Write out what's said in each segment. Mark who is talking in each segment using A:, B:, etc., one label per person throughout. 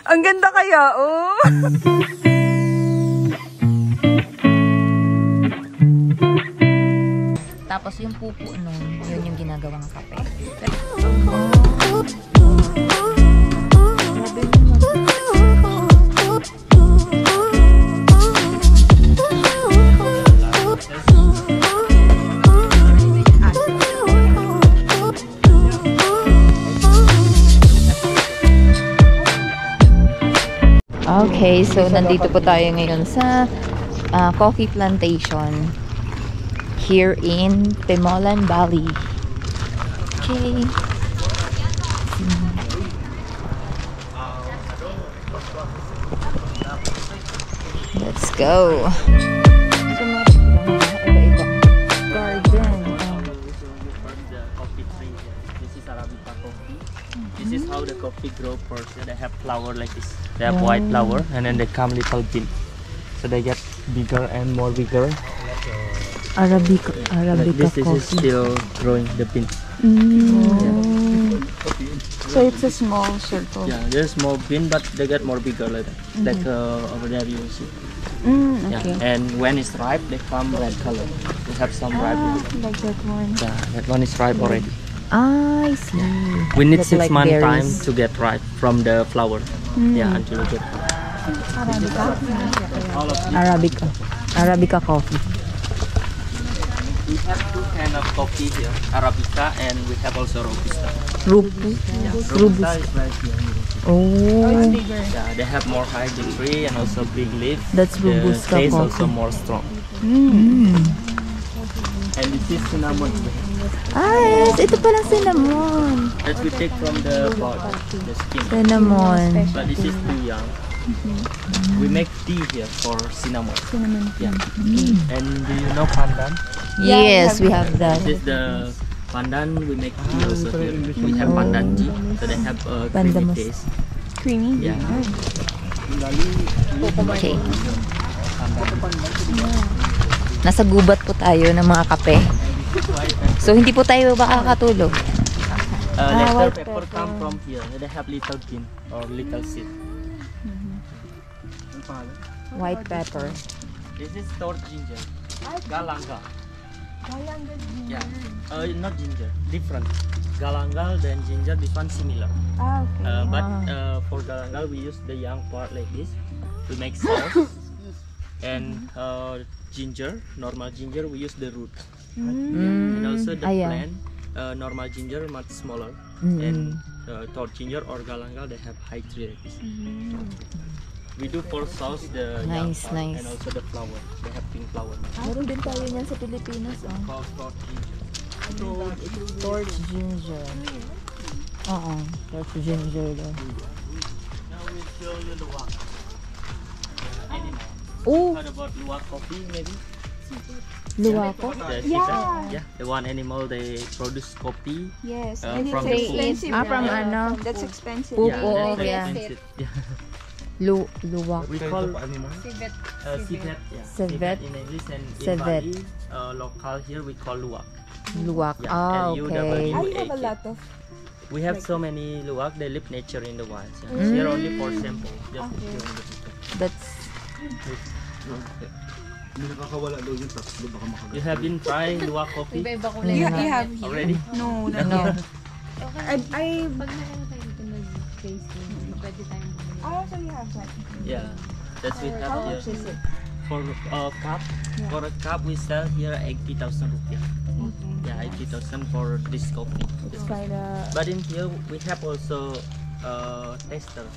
A: Ang ganda kaya, oh. Tapos yung pupo nun, yun yung ginagawang kape. Okay, so nandito po tayo ngayon sa coffee plantation here in Pemolan Valley. Okay. Let's go. So much iba-iba garden.
B: This is Arabica coffee. This is how the coffee grow first. They have flower like this. They have white flower and then they come little bean. So they get bigger and more bigger.
A: Arabica
B: like this
A: coffee.
B: Is still growing the bean.
A: So it's a small circle.
B: Yeah, there's small bean, but they get more bigger later. Like over there you see.
A: Okay.
B: Yeah, and when it's ripe, they come red color. We have some ripe.
A: Like that one.
B: Yeah, that one is ripe already.
A: I see.
B: We need
A: That's
B: 6
A: like
B: months
A: berries.
B: time to get ripe from the flower. Yeah, until we get
A: Arabica coffee.
B: We have 2 kinds of coffee here, Arabica and we have also Robusta. Yeah, Robusta is right here.
A: Oh,
B: Yeah, they have more high degree and also big leaf.
A: That's Robusta
B: The taste
A: coffee.
B: also more strong. And this is cinnamon.
A: yes, ito palang cinnamon.
B: That we take from the bud, the skin.
A: Cinnamon.
B: But this is too young. We make tea here for cinnamon. Yeah. And do you know pandan?
A: Yes, we have that.
B: This is the pandan. We make tea also here. We have pandan tea. So they have a creamy
A: Pandamus.
B: taste.
A: Creamy?
B: Yeah.
A: Okay. Nasa gubat po tayo ng mga kape. So hindi po tayo makakatulog.
B: Later
A: white
B: pepper
A: pepper.
B: come from here. They have little bean or little seed.
A: White pepper.
B: This is stored ginger. Galangal. Yeah. Not ginger. Different. Galangal then ginger. This one similar.
A: Okay.
B: But for galangal we use the young part like this. We make sauce. And ginger, normal ginger, we use the root. And also the plant, normal ginger much smaller. And tort ginger or galangal, they have high tree like this. We do for sauce the young
A: Nice,
B: part
A: nice.
B: and also the flower. They have pink flower.
A: Meron din tayo niyan sa Pilipinas.
B: Called tort ginger.
A: Torch ginger. Oo, torch ginger daw.
B: Now we'll show you luwak.
A: Oh,
B: Heard about luwak coffee maybe?
A: luwako.
B: Yeah, the one animal they produce coffee.
C: Yes,
B: and
C: from
B: it's
C: expensive.
A: From ano?
C: That's expensive.
A: Poop.
B: Yeah,
A: Oh,
B: that's very
A: yeah.
B: expensive. Yeah.
A: Luwak.
B: We call
C: Civet.
B: civet. Yeah.
A: Civet.
B: In English and in
A: Civet.
B: Bali, local here we call luwak.
A: Luwak.
B: Yeah,
A: Ah,
B: and
A: okay.
C: I have a lot of.
B: We have so many luwak. They live nature in the wild. Yeah. Here only for sample. Just here in the picture.
A: That's
B: You have been trying luwak coffee
C: You have here?
B: already?
C: No, not
A: ano.
C: yet. I
D: Pag nakita tayo dito mag-tasting, pwede tayong
C: also you have that.
B: Yeah, that's we have
C: How
B: here.
C: much is it?
B: For a cup, for a cup we sell here 80,000 rupiah.
C: Okay.
B: Yeah, 80,000 for this coffee.
C: It's kind of.
B: But in here we have also tester.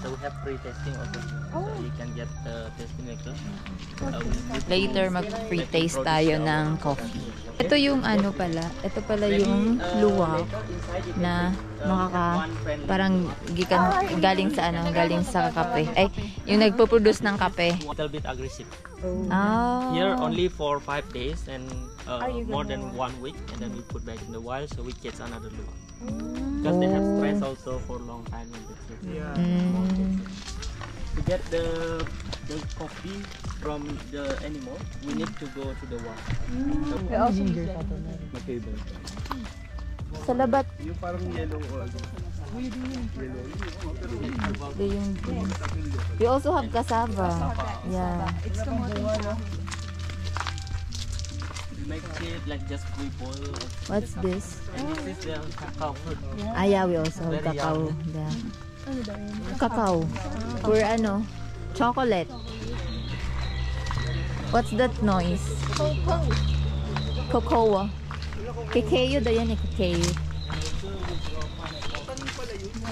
B: So we have free testing also. So you can get testing like that.
A: later mag-free taste tayo ng coffee. Ito yung ano pala. Ito pala yung luwak na parang galing sa ano, galing sa kape. Ay, yung nagpo-produce ng kape.
B: Little bit aggressive.
A: Ah.
B: Here only for 5 days and more than 1 week, and then we put back in the wild so we catch another luwak. Because they have stress also for long time in the field. To get the coffee from the animal, we need to go to the wild.
C: We also use that.
A: Sa labat.
E: Yung parang yellow or
A: Ito yung beans. We also have cassava. Yeah.
C: It's tomato.
B: We make it like just we boil.
A: What's this?
B: And this is the cacao fruit.
A: Ah, yeah, we also have
B: Very
A: cacao.
B: young.
A: Yeah. Cacao. For ano? Chocolate. What's that noise? Cocoa. Kakayo daw yan eh, kakayo.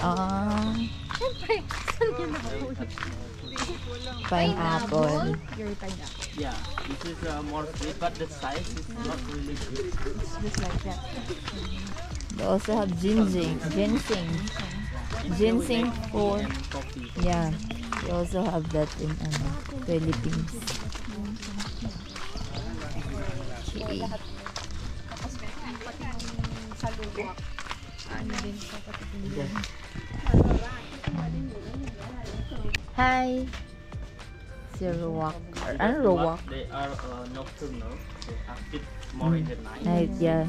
A: Ah. Pineapple.
C: Your pineapple.
B: Yeah, this is more sweet, but the size is not really big.
C: It's just like that.
A: They also have ginseng. Ginseng for,
B: And coffee.
A: yeah. We also have that in Philippines. Okay.
C: Sa luwak. Ano din sa patikin.
A: Hi. Si Rowak. Ano Rowak?
B: They are nocturnal. They active more in the night.
A: Night, yeah.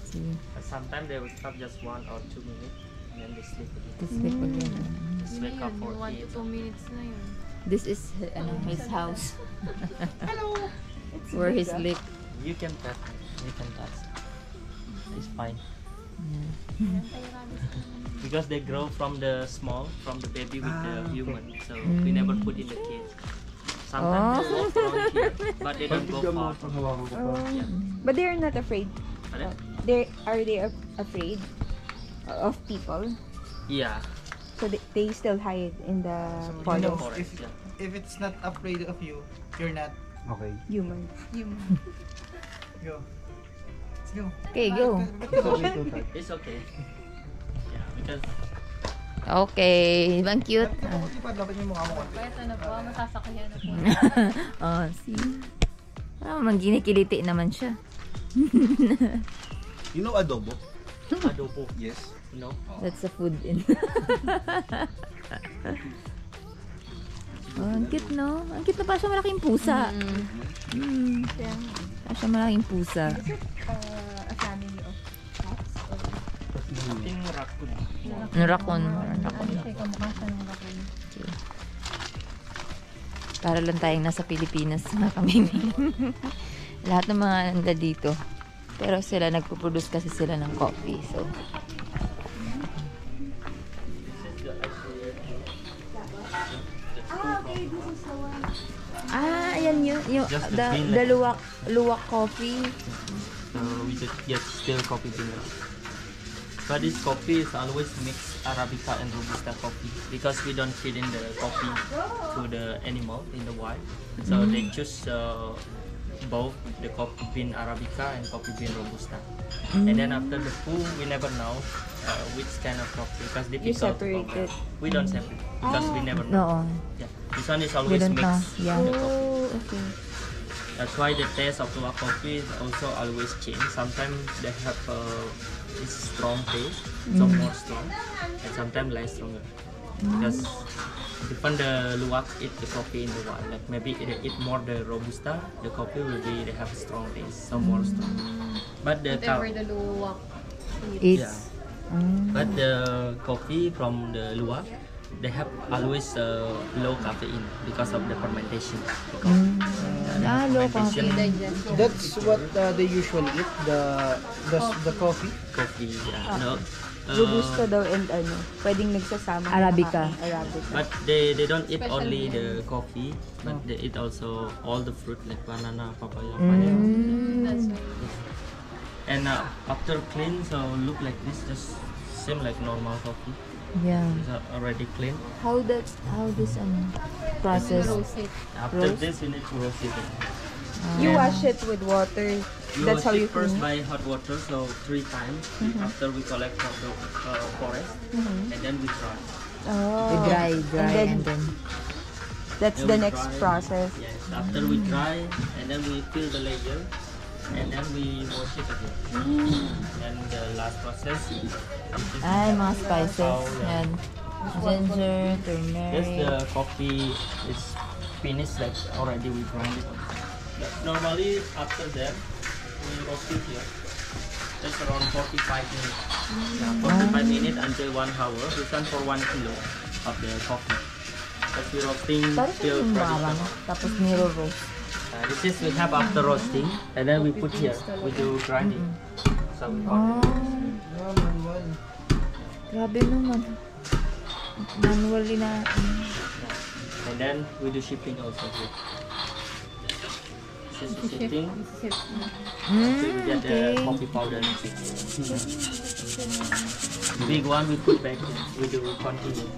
A: See.
B: Sometimes they will stop just 1 or 2 minutes and then they sleep again.
A: To sleep again.
B: Just wake up for
D: 1 to
B: 8.
D: 2 minutes na yun.
A: This is his house. Where he sleep.
B: You can touch. You can touch. It's fine. Because they grow from the baby with the human. So we never put in the cage. Sometimes they walk around here, but they don't go far. Yeah.
C: But they're not afraid.
B: Pardon?
C: Are they afraid of people?
B: Yeah.
C: So they still hide in the
B: In the
C: forest.
B: forest. Yeah.
E: If it's not afraid of you, you're not okay.
C: Human.
E: Go. Let's go.
A: Okay, go.
B: It's okay. Yeah, because
A: Okay. Bang cute.
E: Lapit mo yung mukha mo konti.
D: Kahit ano po, masasakyan na po.
A: Oh, see? Ah, mangginikiliti naman siya.
F: You know adobo?
B: adobo.
F: Yes.
B: No.
A: That's the food in. Oh, ang cute, no? Ang cute na pa siya malaking pusa. Pa siya malaking pusa.
C: A family of cats? Or...
B: I think raccoon.
A: Raccoon.
D: Kasi kamukha siya ng raccoon.
A: Para lang tayong nasa Pilipinas mga kamimi. Lahat ng mga nanda dito. Pero sila nagpo-produce kasi sila ng coffee. So, ayan yun. Yung,
B: Just the bean
A: the
B: like-
A: luwak coffee.
B: So we just get still coffee bean. But this coffee is always mixed Arabica and Robusta coffee because we don't feed in the coffee to the animal in the wild. So they choose both the coffee bean Arabica and coffee bean Robusta. And then after the food, we never know which kind of coffee because difficult.
C: separate it.
B: We don't separate because we never know.
A: No.
B: Yeah, this one is
A: We
B: always
A: don't know.
B: mixed.
A: Yeah.
B: The coffee.
C: Oh, okay.
B: That's why the taste of luwak coffee is also always change. Sometimes they have this strong taste, so more strong, and sometimes less stronger. Because depend the luwak eat the coffee in the wild. Like maybe they eat more the robusta, the coffee will be they have a strong taste, so more strong. But the
D: Whatever the luwak.
A: It's...
B: but the coffee from the luwak, they have always low caffeine because of the fermentation.
A: low coffee.
E: That's what they usually eat, the coffee.
B: Coffee, yeah. No,
C: Robusta daw and ano, pwedeng nagsasama. ng
A: Arabica.
C: kakain, Arabica.
B: but they don't eat only the coffee, but they eat also all the fruit like banana, papaya, pineapple.
D: That's why.
B: And after clean, so look like this, just seem like normal coffee.
A: Yeah.
B: It's already clean.
A: How this process?
D: Roast it.
B: After
A: Roast?
B: this, we need to roast it.
C: You wash it with water.
B: You
C: That's how
B: wash
C: you
B: it first
C: clean it.
B: by hot water, so 3 times after we collect from the forest, and then we dry.
C: Oh.
A: We dry,
C: And then, that's
B: Then
C: the
B: we
C: next
B: dry.
C: process.
B: Yes. After we dry, and then we fill the layer, and then we wash it again. And the last process is
A: Ay, mga spices.
B: Cacao, yeah.
A: Yan. Ginger,
B: Yes,
A: turmeric.
B: the coffee is finished, like already we grind it. But normally after that, we roast it here. That's around 45 minutes. Yeah, 45 minutes until 1 hour. This one for 1 kilo of the coffee. That's we roasting
A: Parang
B: till
A: yung barang.
B: traditional.
A: Tapos niro-roast.
B: This is we have after roasting, and then we put here. We do grinding. So we
A: Oh, grabe naman. Manually na.
B: and then we do shipping also here. This is the shipping. So we get the coffee powder. The big one we put back. We do continue.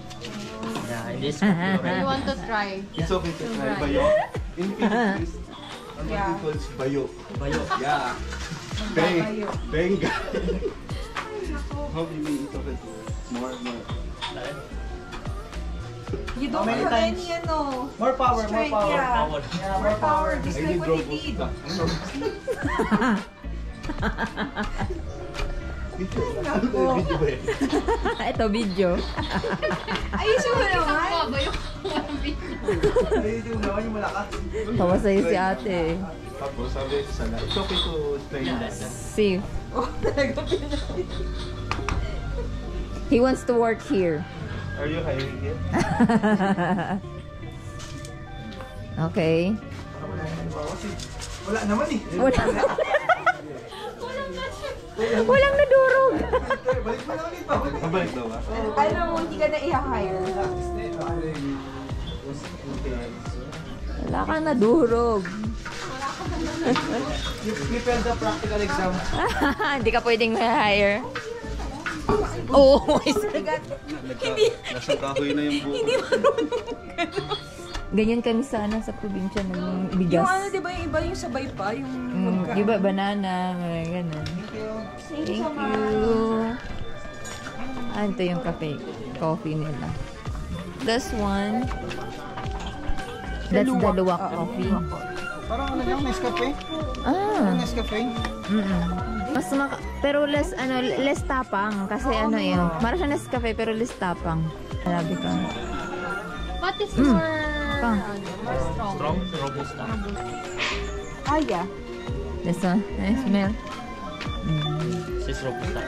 B: Yeah, in this coffee
D: You
B: already.
D: want to try?
E: It's okay to try bayo. In Philippines, what we call bayo.
B: Bayo.
E: Yeah. Benga. How do you mean it's okay to more?
C: You don't have any,
E: More power, more
C: strength,
E: power.
C: yeah.
B: Power.
E: Yeah,
C: More power, just
E: I
C: like
E: need
C: what you
E: robust
C: did.
E: ka. Video ba yan?
A: Ito video.
C: Ayusin mo naman.
D: Baba yung
E: Ayun yung naman yung malakas.
A: Tawa sa'yo si ate.
E: Tapos sabi ko sana, it's okay to try that.
A: See. He wants to work here.
E: Are you hiring him?
A: Okay.
E: Wala naman eh.
A: Walang nadurog.
E: Balik mo na ulit pa. Balik daw ba?
C: Alam mo, hindi ka na i-hire.
A: Wala kang nadurog.
E: You failed the practical exam.
A: Hindi ka pwedeng ma-hire. Oo.
E: Nasa kahoy na yung buko.
A: Ganyan kami sana sa probinsya ng bigas.
C: Yung ano, di ba yung iba yung sabay pa? Yung
A: Di ba, banana, mga ganun. Thank you. Ito yung coffee nila. This one, that's the luwak coffee.
E: Parang ano yung Nescafe?
A: Ah,
E: Nescafe?
A: mas pero less tapang kasi ano yun. Mara siya Nescafe pero less tapang. Sabi ka.
D: What is more,
A: Pang.
D: more strong?
B: Strong, robusta.
C: Ah, yeah.
A: This one, I smell.
B: This is robusta.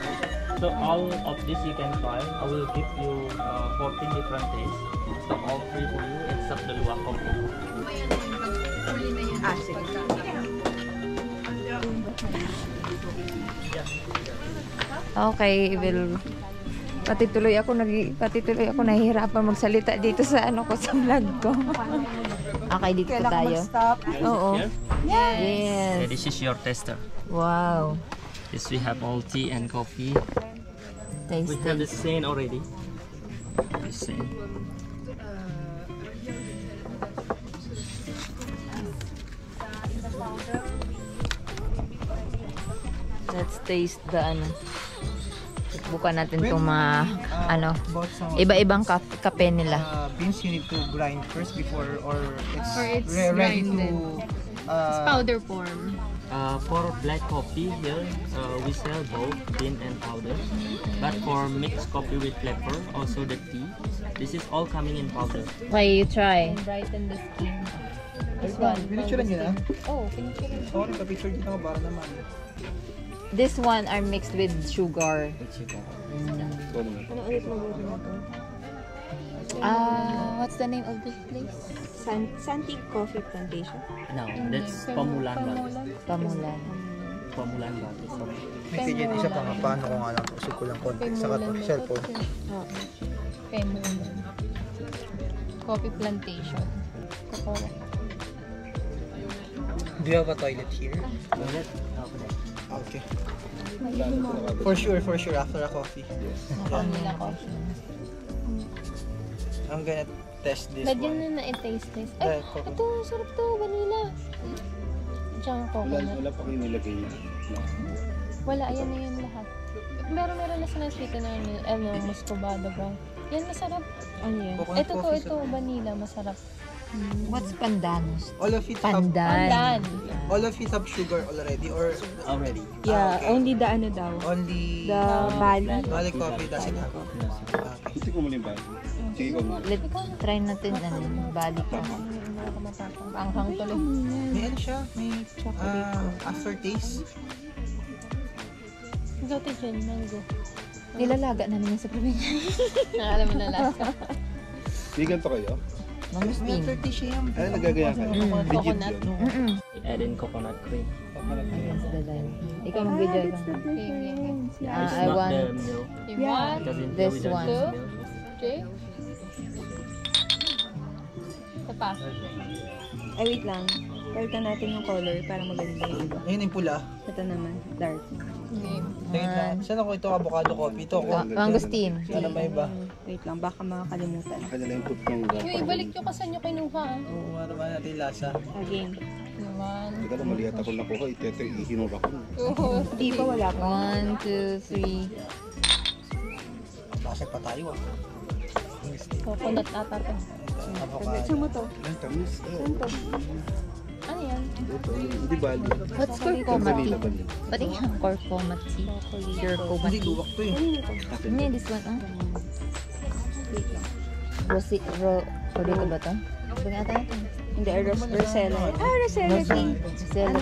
B: So all of this you can try. I will give you 14 different tastes. So all free for you except the luwak coffee.
C: Ah, sige.
A: Okay, Will. Pati tuloy ako nahihirapan magsalita dito sa ano ko sa vlog ko. Okay, dito
C: Kailangan
A: tayo.
C: mag-stop.
A: Oo.
B: Here.
A: Yes.
B: Okay, this is your tester.
A: Wow.
B: Yes, we have all tea and coffee.
A: Taste
B: We have the
A: it.
B: same already. The same.
A: Let's taste the ano. Bukan natin itong mga ano,
E: Bought some
A: iba-ibang kape nila.
E: beans you need to grind first before or it's,
D: Or it's
E: ready to
D: grinded. Powder form.
B: For black coffee here, we sell both bean and powder. But for mixed coffee with flavor, also the tea, this is all coming in powder.
A: Okay, you try.
D: Brighten the skin.
E: This one, pinicturean nyo na?
D: Oh, pinicture.
E: Oo, nagka-picture dito ako para naman.
A: This one are mixed with sugar. What's the name of this place?
C: Santig Coffee Plantation.
B: No, that's Pamulan Valley.
A: Pamulan.
B: Pamulan Valley. So,
E: May tigil isa pa nga, paano ko nga lang usog ko lang konti sa cellphone.
D: Pemulan. Coffee plantation. Cocoa.
E: Do you have a toilet here?
B: toilet, over there.
E: Okay. For sure, after a coffee.
D: Vanilla coffee.
E: I'm gonna test this
D: Lagyan
E: one.
D: na i-taste test. Ay,
E: Yeah,
D: ito, sarap to, vanilla. Diyan coconut.
E: Wala pa kayo nilagay na.
D: Wala, ayan na yun lahat. Meron na sa nasita na muscovado brown. Yan, masarap.
C: Ano yun?
E: Coconut
D: Ito
E: coffee
D: ito, vanilla, masarap.
A: What's pandanos?
E: All of it have
A: Pandan.
E: all of it have sugar already or
B: Already.
C: Yeah,
E: okay.
C: only the ano daw.
E: only
C: The Bali.
E: Bali coffee doesn't have. Okay.
F: Gusto ko muna yung bago. Sige ko muna.
A: Let's try natin ano, balik ka.
D: Anghang tuloy.
E: May ano siya, may aftertaste.
D: Zote dyan, mango.
A: Nilalaga namin yan sa probinsya.
D: Alam mo na lasa.
E: Vegan to kayo?
A: Mangustin.
E: Ay, nagagaya ka. Legit
D: Coconut.
E: yun.
B: Add in coconut cream.
A: Ikaw mag-video ka. I
B: Not
A: want
B: the milk.
D: You want?
B: Because in
A: This
B: here we don't
A: one.
B: use milk.
D: Okay. Ito pa.
C: Ay, wait lang. Palitan natin yung color para maganda yung iba.
G: Ayun yung pula.
C: Ito naman, dark.
D: Game.
G: Tingin lang. Saan ako ito? Avocado coffee. Ito ako.
A: Mangustin.
G: Sana may iba.
C: Wait lang, baka makakalimutan.
E: Kanya lang yung put ng
D: Yung ibalik nyo kasi nyo kinuha.
G: Oo, ano ba natin yung lasa?
C: Again.
D: Naman.
E: Teka lang, mali ata ko nakuha. Itete, ihinura ko.
D: Oo.
C: Di pa wala pa.
A: 1, 2, 3.
G: Lasag pa tayo ah.
D: Coconut ata to.
G: Avocado.
C: Saan mo to?
E: Ay, tamis.
C: Saan to?
D: Ano yan?
E: Ito, hindi bali.
A: What's curcuma
E: Vanilla,
A: tea?
E: vanilla.
A: Pati nga curcuma tea. Curcuma
G: Hindi,
A: tea.
G: luwak to eh.
A: Hindi, this one, ah. Pwede ko ba ito? Pwede ata ito.
C: Hindi, Rosella. Ah, Rosella tea.
A: Rosella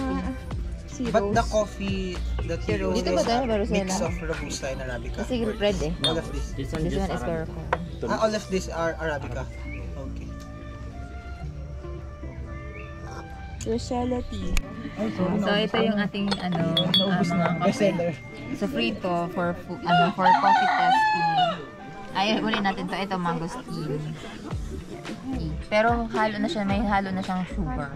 A: tea.
G: But the coffee that you use
A: Dito ba tayo ba,
G: is
A: Rosella?
G: mix of Robusta and Arabica.
A: Kasi red eh.
G: All of this.
B: This one
A: This
B: just
A: one is
B: Arabica.
A: curcuma.
G: All of this are Arabica. Okay.
C: Rosella tea.
A: So ito yung ating mga
G: Bestseller.
A: So free to for for coffee testing. Ay, uli natin to. Ito mangosteen tea. Pero halo na siya, may halo na siyang sugar.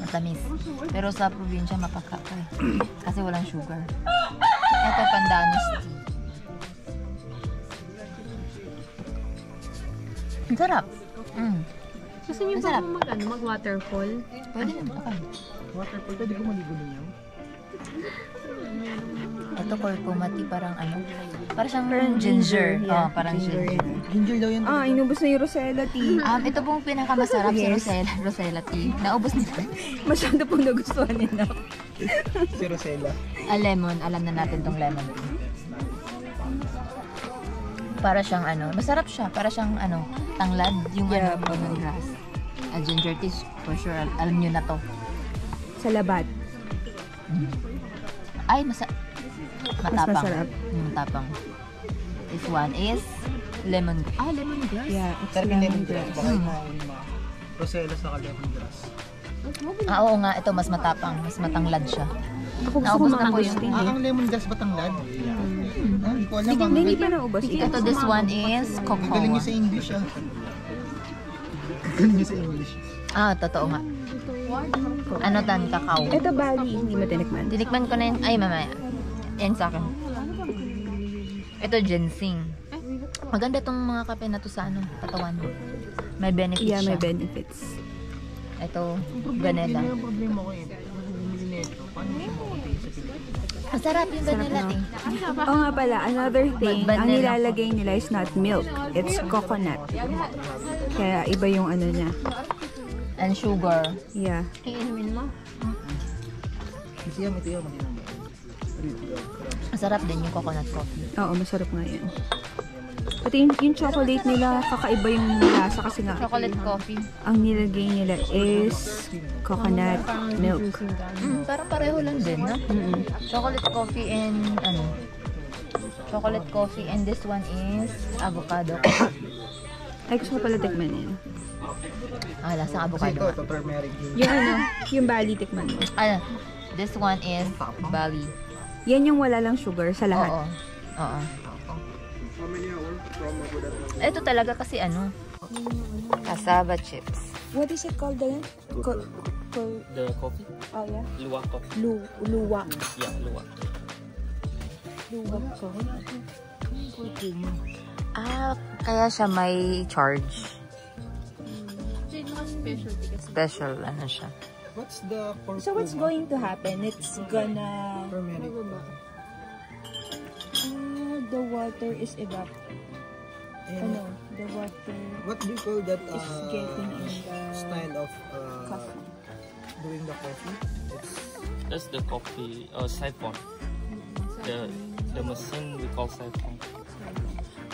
A: Matamis. Pero sa probinsya mapakaka eh. Kasi walang sugar. Ito pandanus tea. Ang sarap.
D: Gusto niyo
A: Masarap.
D: ba mag-waterfall?
A: Pwede naman. Okay.
G: Waterfall, pwede ko maligo ninyo?
A: Ito curcuma tea parang parang siyang ginger.
C: yeah.
A: Oh, parang ginger.
G: Ginger daw yan.
C: Ah, inubos na yung Rosella tea.
A: Ito pong pinakamasarap sa
C: Yes.
A: Rosella tea. Naubos nito.
C: Masyado pong nagustuhan nila.
G: Si Rosella.
A: Lemon. Alam na natin tong lemon tea. Para siyang masarap siya. Para siyang tanglad. Yung lemongrass. Ginger tea, for sure. Alam nyo na to.
C: Sa labat.
A: Ay, matapang.
C: masarap.
A: Matapang. This one is lemongrass. Lemongrass.
C: Yeah, it's
G: Pero may lemongrass.
C: lemongrass.
G: Baka yung mga Rosella sa lemongrass.
A: Oo nga. Ito, mas matapang. Mas matanglad siya.
C: Ako gusto ko
A: Naubos na
C: mga
A: po yung...
C: gustin.
G: Ang lemongrass ba tanglad? Hindi ko alam.
C: Hindi pa naubos.
A: Ito, this one is
G: Ang galing niyo
A: cocoa.
G: sa English ah. Ang galing niyo sa English.
A: Totoo nga. Cacao.
C: Ito Bali, hindi mo tinikman.
A: Tinikman ko na yun. Ay, mamaya. Yan sa akin. Ito, ginseng. Maganda tong mga kape na to sa katawan. May benefits
C: Yeah, may
A: siya.
C: benefits.
A: Ito, vanilla.
G: Yung problema ko eh. Bumili nito. Paano siya makapili sa Pilipinas?
A: Masarap yung vanilla
C: no?
A: eh.
C: Oo nga pala, another thing,
A: But
C: ang
A: vanilla.
C: nilalagay nila is not milk. It's coconut. Kaya iba yung niya.
A: And sugar.
C: Yeah.
D: Iinumin mo?
G: Kasi yan, ito yan.
A: Masarap din yung coconut coffee.
C: Oo, masarap nga yan. Pati yung chocolate nila, kakaiba yung lasa kasi nga,
A: Chocolate coffee.
C: ang nilagay nila is coconut milk.
A: Parang pareho lang din, no? Chocolate coffee and chocolate coffee and this one is avocado.
C: Ay, gusto ko pala tikman yan.
A: Lasang
G: Kasi ito,
A: avocado.
G: ito turmeric.
C: Yung Bali tikman mo.
A: This one is Bali.
C: Yan yung wala lang sugar sa lahat.
A: Oo. Ito talaga kasi cassava chips.
C: What is it called again?
B: The coffee?
C: Oh yeah.
B: Luwak coffee.
C: Luwak.
B: Yeah, luwak.
C: Luwak
A: Kaya siya may charge.
D: Specialty kasi.
A: Special, siya.
G: What's the purple?
C: So what's going to happen? It's gonna...
G: Turmeric.
C: the water is
G: And
C: the water
G: what do you call that
C: is getting in the
G: style of
C: coffee.
G: doing the coffee?
B: That's the coffee siphon. The machine we call siphon.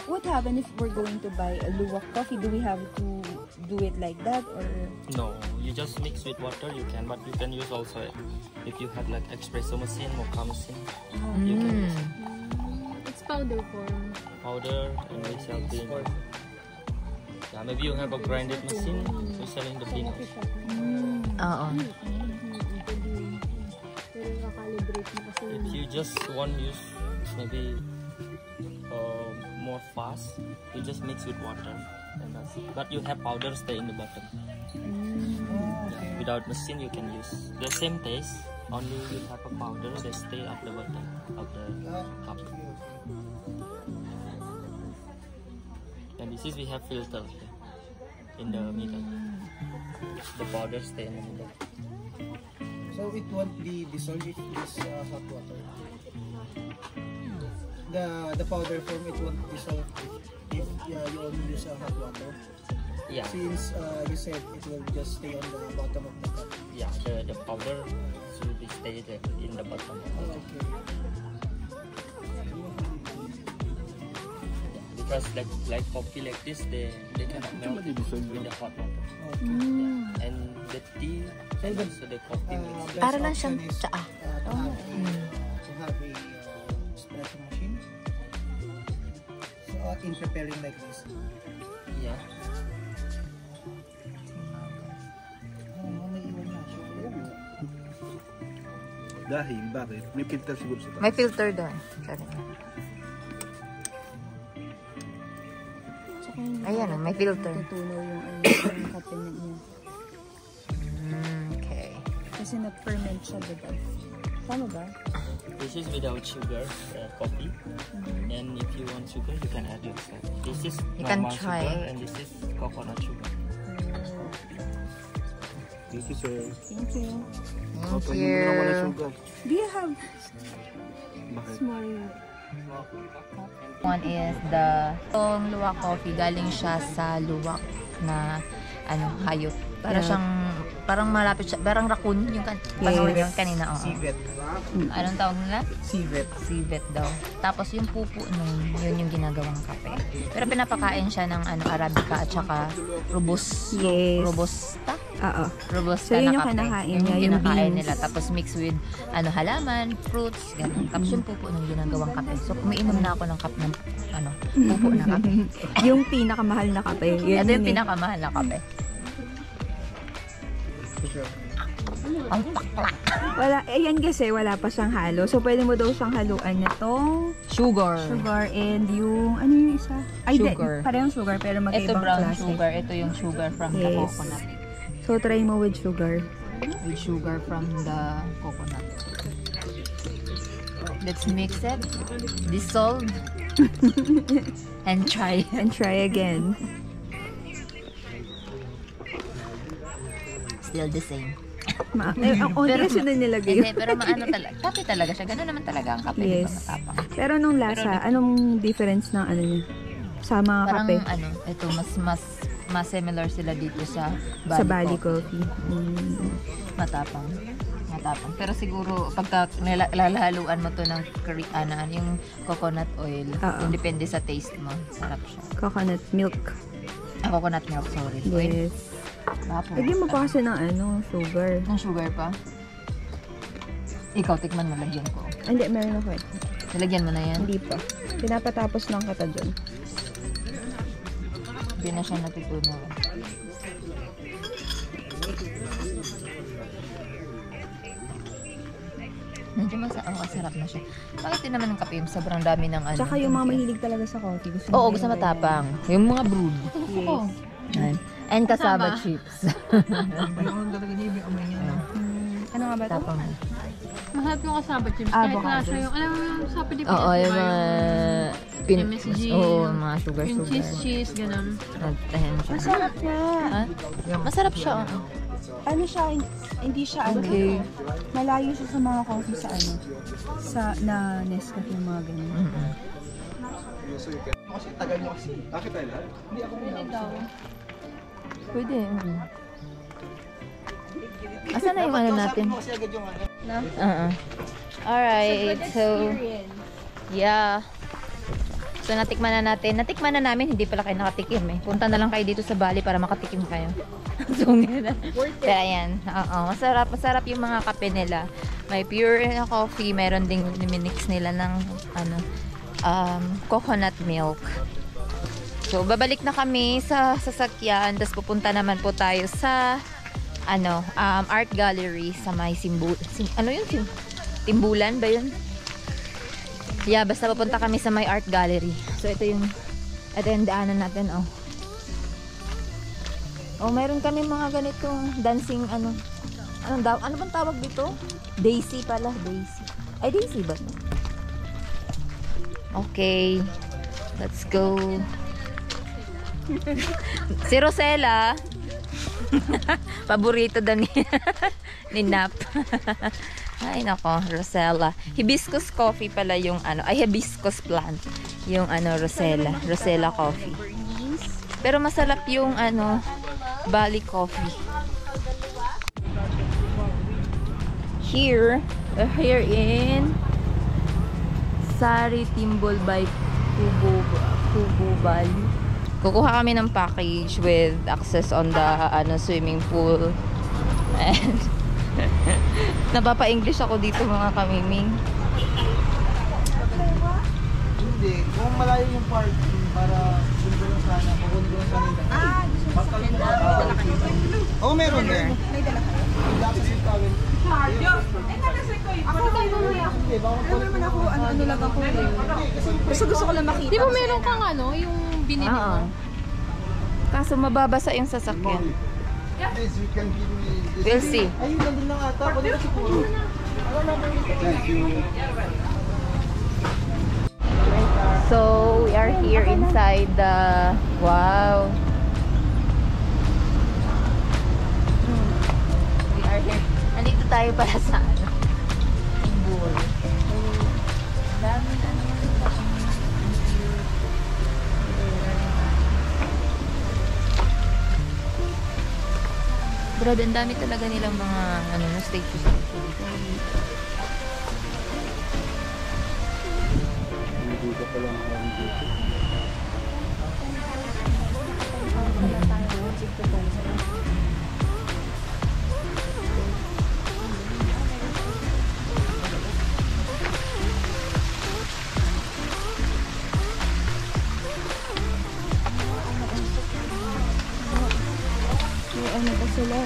C: What happens if we're going to buy a luwak coffee? Do we have to do it like that or?
B: No, you just mix with water. You can, but you can use also if you have like espresso machine, mocha machine. You can use
D: It's powder form.
B: powder and we sell bean. Yeah, maybe you have a grinded machine. We selling the bean.
A: Oo.
B: If you just want use maybe more fast, you just mix with water. And that's it. But you have powder stay in the bottom. Yeah, without machine you can use the same taste. Only you have a powder that stay at the bottom of the cup. And this is we have filter here in the middle. The powder stay in the middle.
H: So it won't be dissolved if it's hot water. The powder form, it won't dissolve if you only use hot water.
B: Yeah,
H: Since you said it will just stay on the bottom of the cup.
B: yeah. The powder should be stay there in the bottom.
H: Okay.
B: Because like coffee like this, they cannot melt with the hot water. And the tea and also the coffee mix.
A: Para lang siyang tsaa.
H: To have a espresso machine. So in preparing like this.
B: Yeah.
H: May iwan na siya.
E: Dahil, bakit? May filter siguro sa
A: May filter doon. Sorry. Ayan, may filter.
C: Tutunaw yung kape niya.
A: Okay.
C: Kasi nag-ferment siya, diba? Tama ba?
B: This is without sugar coffee. And if you want sugar, you can add yourself. This is
A: You can
B: normal
A: try.
B: sugar and this is coconut sugar.
E: Thank you, sir.
C: Thank you.
A: Thank
E: Pwede mo na wala
A: you.
E: sugar.
C: Do you have
E: Bakit?
C: small?
A: One is the itong luwak coffee, galing siya sa luwak na hayop. Para siyang parang malapit siya, parang raccoon yung panahon yung kanina. Oo.
H: Civet.
A: Anong tawag nila?
H: Civet.
A: Civet daw. Tapos yung pupo nun, yun yung ginagawang kape. Pero pinapakain siya ng Arabica at saka
C: Yes.
A: robusta.
C: Oo.
A: Robusta
C: So, yun
A: na
C: yung
A: kape.
C: kinakain
A: Yun
C: niya,
A: yung
C: yung
A: kinakain
C: beans.
A: nila. Tapos mix with halaman, fruits, ganun. Tapos yung pupo nung ginagawang kape. So umiinom na ako ng cup ng pupo na kape.
C: Yung pinakamahal na kape. Yun
A: Ito yung
C: yun eh.
A: pinakamahal na kape. Ang pakla.
C: Wala, yan kasi wala pa siyang halo. So, pwede mo daw siyang haluan nitong
A: Sugar.
C: sugar and yung, ano yung isa? Ay,
A: Sugar.
C: Parehong sugar pero
A: Ito
C: magkaibang
A: brown
C: klase.
A: sugar. Ito yung sugar from the
C: Yes.
A: coconut.
C: So, try mo with sugar.
A: With sugar from the coconut. Let's mix it. Dissolve. And try.
C: And try again.
A: Still the same.
C: Ang only kasi na nilagay
A: Hindi, pero maano talaga. Kape talaga siya. Ganun naman talaga ang kape.
C: Yes.
A: Diba, matapang.
C: Pero nung lasa, anong difference ng ano niya? Sa mga
A: Parang
C: kape?
A: ito, mas similar sila dito sa
C: Sa Bali
A: Coffee.
C: Coffee.
A: Matapang. Pero siguro, pagka lalahaluan mo to ng yung coconut oil,
C: Oo.
A: depende sa taste mo. Sarap siya.
C: Coconut milk.
A: Coconut milk, sorry. Oil.
C: Yes.
A: Tapos,
C: Lagyan mo pa kasi ng sugar.
A: ng sugar pa. Ikaw, tikman mo, lagyan ko.
C: Hindi, meron ako eh.
A: Nilagyan mo na yan.
C: Hindi pa. Pinapatapos lang kita dun.
A: Hindi na siya natutunaw. Medyo masarap na siya. Bakit din naman ng kape? Sobrang dami ng ano.
C: Tsaka yung mga mahilig talaga sa coffee. Gusto
A: Oo,
C: nila
A: gusto
C: yung
A: matapang. Yung mga brood.
C: Yes.
A: And cassava chips.
G: Mayroon talaga niya yung amoy niya.
C: Ano nga ba ito?
A: Tapang.
D: Masarap yung kasama chips. Kahit
C: Avocado.
D: nasa yung, alam mo yung sa Pilipinas,
A: Oo, yung
D: diba?
A: mga
D: MSG.
A: Oo, mga sugar.
D: Yung cheese, ganun.
A: Tahin siya.
C: Masarap niya.
A: Ha? Masarap siya. Oo.
C: Ano siya, hindi siya
A: Okay.
C: malayo siya sa mga coffee sa na Nescafe yung mga ganun.
A: Mm-mm.
H: Kasi tagal nyo kasi.
E: Bakit tayo lahat?
A: Pwede. Asan na yung ano natin?
H: Kasi agad yung ano.
A: Alright, so yeah. So, natikman na natin. Natikman na namin, hindi pala kayo nakatikim eh. Punta na lang kayo dito sa Bali para makatikim kayo. So, pero ayan. Oo, masarap. Masarap yung mga kape nila. May pure na coffee. Meron ding minix nila ng coconut milk. So, babalik na kami sa sasakyan. Tapos, pupunta naman po tayo sa art gallery sa may Timbulan ba yun? Yeah, basta papunta kami sa may art gallery. So, ito yung daanan natin, oh. Oh, meron kami mga ganitong dancing, ano bang tawag dito? Daisy pala, Daisy. Ay, Daisy ba? Okay. Let's go. Si Rosella. Paborito daw ni Nap. Ay, nako, Rosella. Hibiscus coffee pala yung hibiscus plant. Yung Rosella coffee. Pero masarap yung Bali coffee. Here in Sari Timbol by Kubo Bali. Kukuha kami ng package with access on the swimming pool. And napapa-English ako dito mga kamiming.
H: Hindi, kung malayo yung parking para gusto lang sana, pupunta lang sana. Oo, meron din. May dala kayo? May dala sa tawin. Ako kayo mamaya. Alam naman ako, lang ako eh. Gusto ko lang makita.
D: Di ba meron kang yung binili mo?
A: Kaso mababasa yung sasakyan.
E: Yes, you can give me this.
A: We'll see.
H: Ayun, nandun lang ata. Pwede na siguro.
E: Thank you.
A: So, we are here inside the... Wow! We are here. Nandito tayo para sa Timbul. Dami Grabe, ang dami talaga nilang mga statues dito.
F: Hindi ko pa lang alam dito.
C: Pa sila.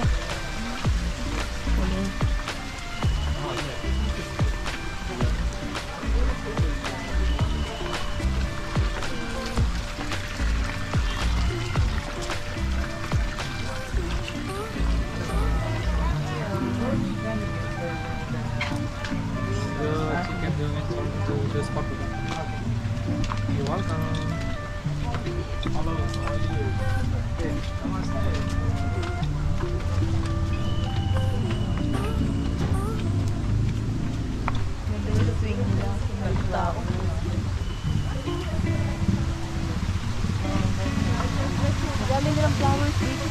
H: You're welcome. Hello, how are you? Hey, namaste.
C: Dami nilang flowers dito.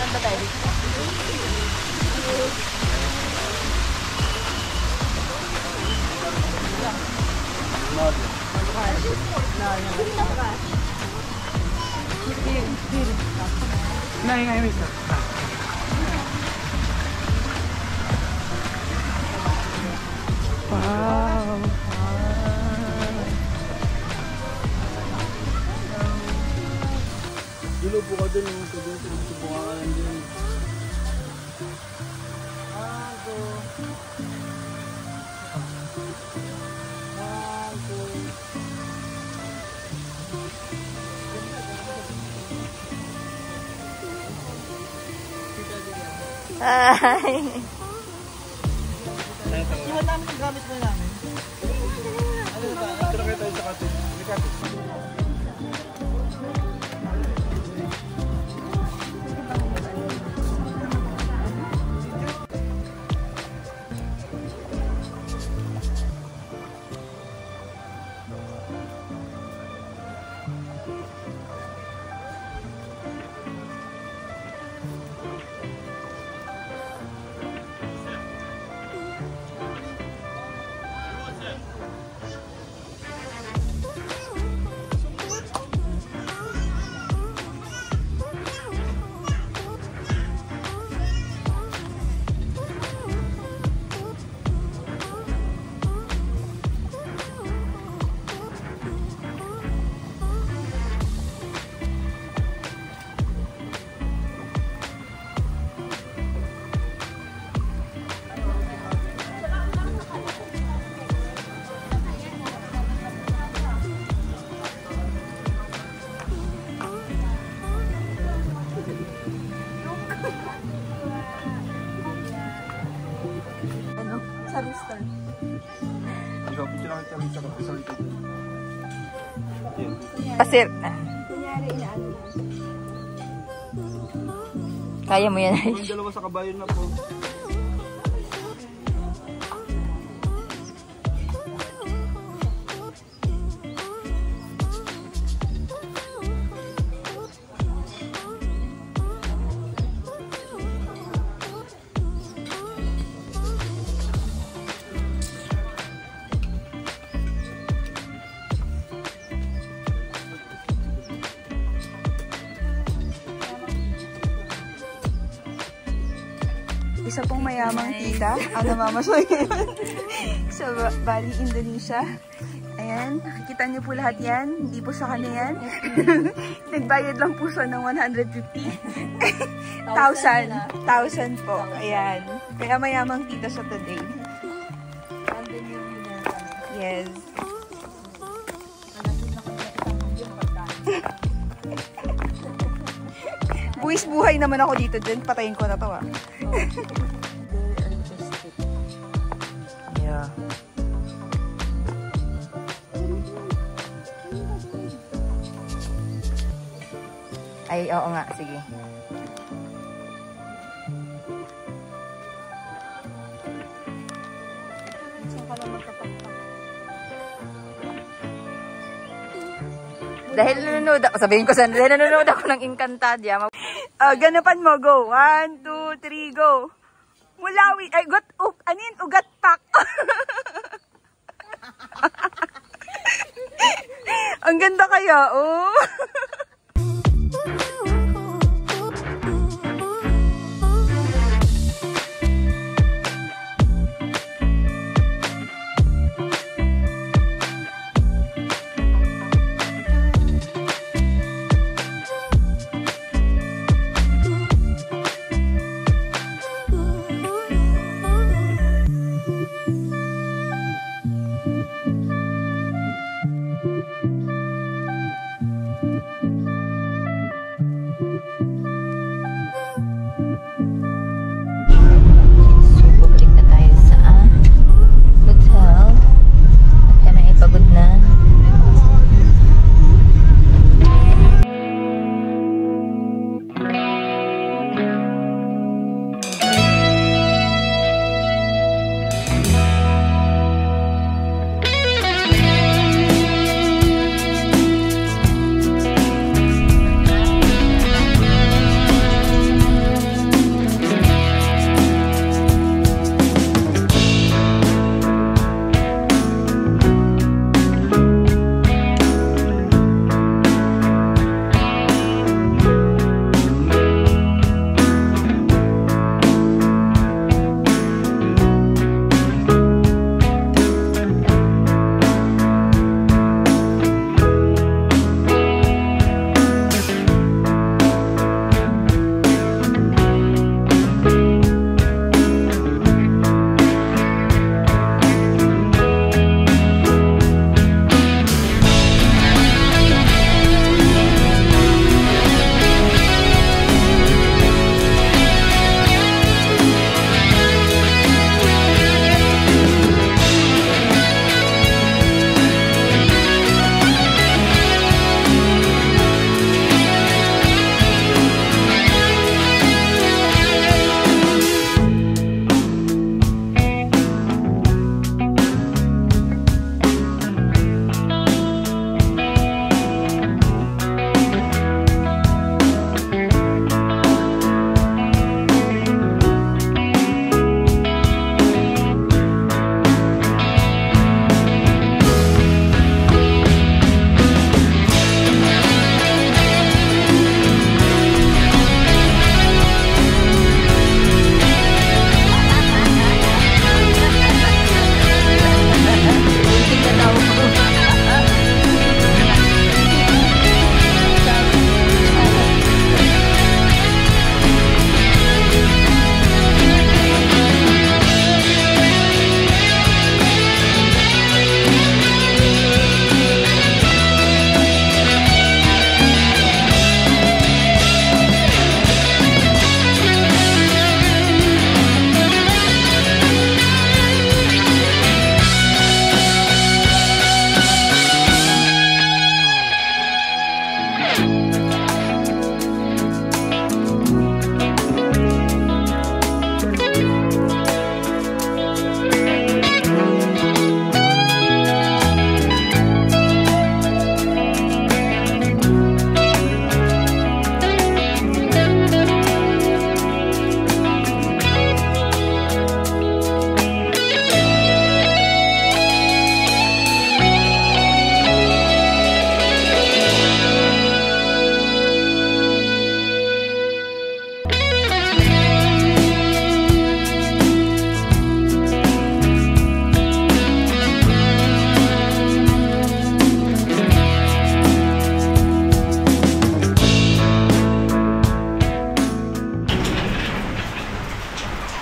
A: Saan ba tayo dito?
C: Wow.
H: Dulo po ka dun yung subukan ka lang dun.
A: Hi!
H: Iwan namin ang gamit mo namin. Ano ba? Ito na kayo tayo sa katin. May katin.
C: sa rooster.
E: Ikaw, picture lang kita rin sa kapasal ka dyan. Yan.
A: Pasir.
C: Kunyari, inaano lang.
A: Kaya mo yan.
E: Yung dalawa sa kabayo na po.
C: Isa pong mayamang tita ang namamasyal ngayon sa Bali, Indonesia. Ayan, nakikita niyo po lahat yan. Hindi po sa kanya yan. Nagbayad lang po siya ng 150,000 po. Ayan. Kaya mayamang tita siya today. Yes. Buwis buhay naman ako dito dyan. Patayin ko na to ah.
A: Yeah. Ay, oo nga. Sige. Dahil nanonood ako, sabihin ko sana, dahil nanonood ako ng Encantadia.
C: Ganapan mo, go. 1, 2, 3, go. Mulawi, ay, anin, ugat pak. Ang ganda kaya, oh.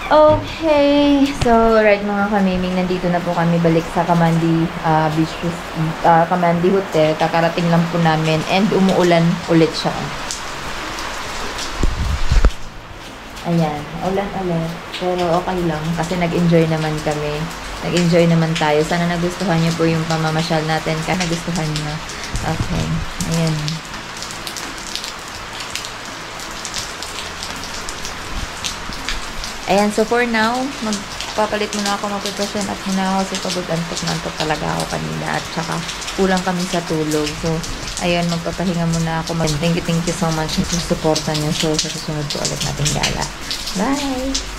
A: Okay, so right mga kamiming, nandito na po kami balik sa Kamandi Beach, Kamandi Hotel. Kakarating lang po namin and umuulan ulit siya. Ayan, ulan ulit. Pero okay lang kasi nag-enjoy naman kami. Nag-enjoy naman tayo. Sana nagustuhan niyo po yung pamamasyal natin. Kaya nagustuhan niyo. Okay, ayan. Ayan, so for now, magpapalit muna ako, mag-prepare up muna ako kasi pagod-antok talaga ako kanina at saka kulang kami sa tulog. So, ayun, magpapahinga muna ako. Thank you so much sa suporta niyo. So, sa susunod po ulit nating gala. Bye!